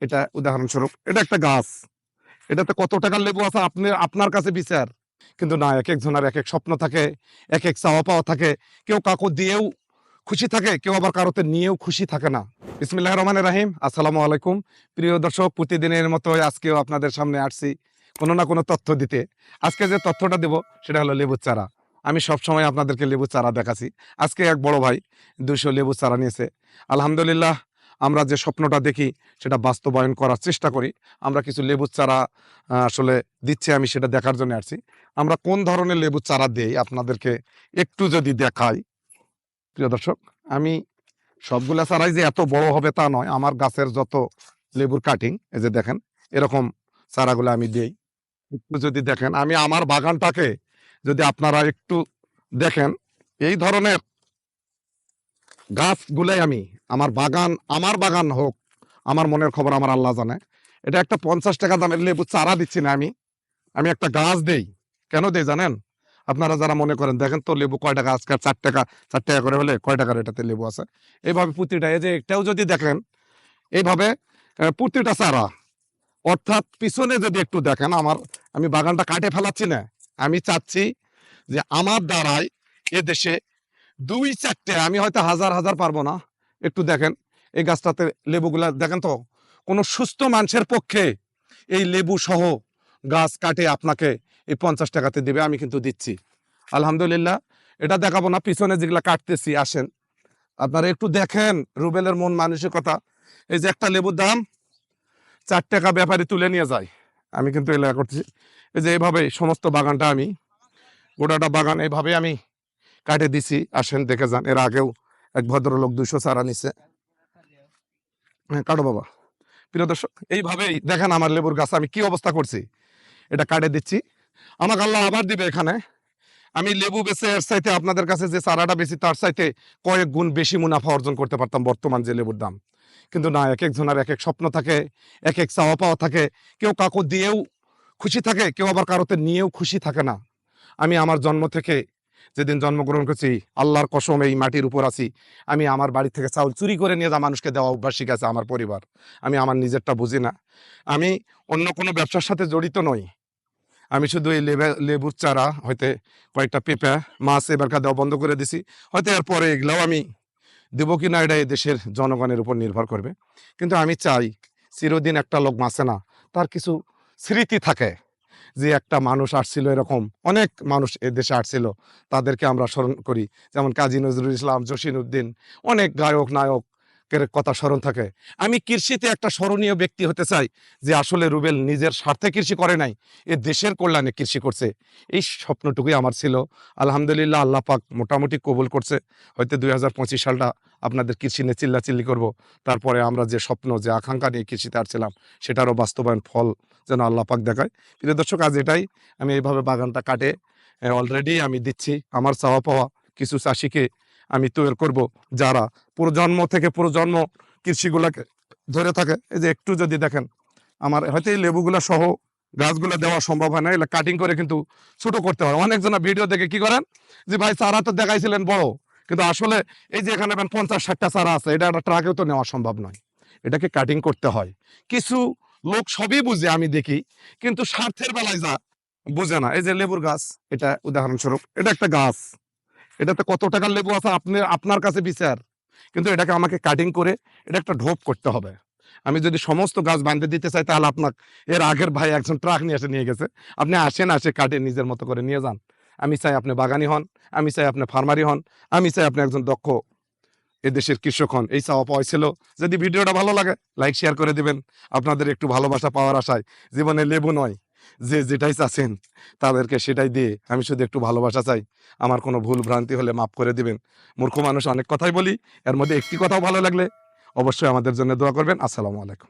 এটা উদাহরণস্বরূপ, এটা একটা গাছ, এটাতে কত টাকার লেবু আছে আপনার কাছে বিচার। কিন্তু না, এক একজনের এক এক স্বপ্ন থাকে, এক এক চাওয়া পাওয়া থাকে। কেউ কাউকে দিয়েও খুশি থাকে, কেউ আবার কারোতে নিয়েও খুশি থাকে না। বিসমিল্লাহির রহমানির রহিম। আসসালামু আলাইকুম প্রিয় দর্শক, প্রতিদিনের মতো আজকেও আপনাদের সামনে আসছি কোনো না কোনো তথ্য দিতে। আজকে যে তথ্যটা দেব সেটা হলো লেবুর চারা। আমি সবসময় আপনাদেরকে লেবুর চারা দেখাচ্ছি। আজকে এক বড় ভাই 200 লেবুর চারা নিয়েছে। আলহামদুলিল্লাহ, আমরা যে স্বপ্নটা দেখি সেটা বাস্তবায়ন করার চেষ্টা করি। আমরা কিছু লেবুর চারা আসলে দিচ্ছে, আমি সেটা দেখার জন্য আসছি। আমরা কোন ধরনের লেবুর চারা দেই আপনাদেরকে একটু যদি দেখাই। প্রিয় দর্শক, আমি সবগুলা চারাই যে এত বড় হবে তা নয়। আমার গাছের যত লেবুর কাটিং, এই যে দেখেন, এরকম চারাগুলো আমি দেই। একটু যদি দেখেন, আমি আমার বাগানটাকে যদি আপনারা একটু দেখেন, এই ধরনের গাছগুলাই আমি আমার বাগান হোক, আমার মনের খবর আমার আল্লাহ জানে। এটা একটা 50 টাকা দামের লেবু চারা দিচ্ছি না, আমি একটা গাছ দেই। কেন দেই জানেন? আপনারা যারা মনে করেন দেখেন তো লেবু কয় টাকা, আজকাল 4 টাকা করে হলে কয় টাকার এটাতে লেবু আছে। এইভাবে প্রতিটা, এই যে এটাও যদি দেখেন এইভাবে প্রতিটা চারা, অর্থাৎ পিছনে যদি একটু দেখেন, আমি বাগানটা কাটে ফেলাচ্ছি না। আমি চাচ্ছি যে আমার দ্বারাই এ দেশে 2-4টে, আমি হয়তো হাজার হাজার পারবো না। একটু দেখেন এই গাছটাতে লেবুগুলা দেখেন তো, কোনো সুস্থ মানুষের পক্ষে এই লেবু সহ গাছ কাটে আপনাকে এই 50 টাকাতে দেবে। আমি কিন্তু দিচ্ছি আলহামদুলিল্লাহ। এটা দেখাবো না, পিছনে যেগুলা কাটতেছি আসেন আপনারা একটু দেখেন রুবেলের মন মানসিকতা। এই যে একটা লেবুর দাম 4 টাকা ব্যাপারী তুলে নিয়ে যায়। আমি কিন্তু এলাকা করতেছি, এই যে এইভাবে সমস্ত বাগানটা, আমি গোটাটা বাগান এইভাবে আমি কাটে দিছি। আসেন দেখে যান, এর আগেও এক ভদ্রলোক 200 চারা নিছে। হ্যাঁ, কাটো বাবা। প্রিয় দর্শক, এইভাবেই দেখেন আমার লেবুর গাছ আমি কি অবস্থা করছি। এটা কাটে দিচ্ছি, আমাকে আল্লাহ আবার দিবে এখানে। আমি লেবু বেচে এর চাইতে আপনাদের কাছে যে চারাটা বেশি তার চাইতে কয়েক গুণ বেশি মুনাফা অর্জন করতে পারতাম বর্তমান যে লেবুর দাম। কিন্তু না, এক একজনের এক এক স্বপ্ন থাকে, এক এক চাওয়া পাওয়া থাকে। কেউ কাউকে দিয়েও খুশি থাকে, কেউ আবার কারোতে নিয়েও খুশি থাকে না। আমি আমার জন্ম থেকে, যেদিন জন্মগ্রহণ করছি, আল্লাহর কসম এই মাটির উপর আছি। আমি আমার বাড়ি থেকে চাউল চুরি করে নিয়ে যা মানুষকে দেওয়া অভ্যাস শিখেছে আমার পরিবার। আমি আমার নিজেরটা বুঝি না। আমি অন্য কোনো ব্যবসার সাথে জড়িত নই। আমি শুধু এই লেবুর চারা, হয়তো কয়েকটা পেঁপা, মাছ এবারকার দেওয়া বন্ধ করে দিছি। হয়তো এরপরে এগুলাও আমি দেবো কিনা এটা এই দেশের জনগণের উপর নির্ভর করবে। কিন্তু আমি চাই চিরদিন একটা লোক বাঁচে না, তার কিছু স্মৃতি থাকে। যে একটা মানুষ আসছিল, এরকম অনেক মানুষ এ দেশে আসছিল, তাদেরকে আমরা স্মরণ করি। যেমন কাজী নজরুল ইসলাম, জসিমউদ্দিন, অনেক গায়ক নায়কের কথা স্মরণ থাকে। আমি কৃষিতে একটা স্মরণীয় ব্যক্তি হতে চাই, যে আসলে রুবেল নিজের স্বার্থে কৃষি করে নাই, এ দেশের কল্যাণে কৃষি করছে। এই স্বপ্নটুকুই আমার ছিল। আলহামদুলিল্লাহ, আল্লাহ পাক মোটামুটি কবুল করছে। হয়তো 2025 সালটা আপনাদের কৃষি নিয়ে চিল্লাচিল্লি করবো। তারপরে আমরা যে স্বপ্ন, যে আকাঙ্ক্ষা নিয়ে কৃষিতে আসছিলাম, সেটারও বাস্তবায়ন ফল যেন আল্লাহ পাক দেখায়। প্রিয় দর্শক, আজ এটাই। আমি এইভাবে বাগানটা কাটে অলরেডি আমি দিচ্ছি। আমার চাওয়া পাওয়া কিছু চাষিকে আমি তৈরি করব, যারা প্রজন্ম থেকে প্রজন্ম কৃষিগুলাকে ধরে থাকে। এই যে একটু যদি দেখেন, আমার হয়তো এই লেবুগুলা সহ গাছগুলো দেওয়া সম্ভব হয় না, এগুলো কাটিং করে কিন্তু ছোট করতে হয়। অনেকজনা ভিডিও দেখে কি করেন, যে ভাই চারা তো দেখাইছিলেন বড়, কিন্তু আসলে এই যে এখানে 50-60টা চারা আছে, এটা একটা ট্রাকেও তো নেওয়া সম্ভব নয়। এটাকে কাটিং করতে হয়। কিছু লোক সবই বুঝে আমি দেখি, কিন্তু স্বার্থের বেলায় যা বুঝে না। এই যে লেবুর গাছ, এটা উদাহরণস্বরূপ, এটা একটা গাছ, এটাতে কত টাকার লেবু আছে আপনার কাছে বিচার। কিন্তু এটাকে আমাকে কাটিং করে এটা একটা ঢোপ করতে হবে। আমি যদি সমস্ত গাছ বাঁধতে দিতে চাই, তাহলে এর আগের ভাই একজন ট্রাক নিয়ে গেছে। আপনি আসেন, কাটে নিজের মতো করে নিয়ে যান। আমি চাই আপনি বাগানি হন, আমি চাই আপনি ফার্মারি হন, আমি চাই আপনি একজন দক্ষ এদেশের কৃষক হন। এই চাওয়া পাওয়া ছিল। যদি ভিডিওটা ভালো লাগে, লাইক শেয়ার করে দিবেন। আপনাদের একটু ভালোবাসা পাওয়ার আশায়, জীবনে লেবু নয়, যে যেটাই চাচ্ছেন তাদেরকে সেটাই দিয়ে আমি শুধু একটু ভালোবাসা চাই। আমার কোনো ভুল ভ্রান্তি হলে মাফ করে দিবেন। মূর্খ মানুষ অনেক কথাই বলি, এর মধ্যে একটি কথাও ভালো লাগলে অবশ্যই আমাদের জন্য দোয়া করবেন। আসসালামু আলাইকুম।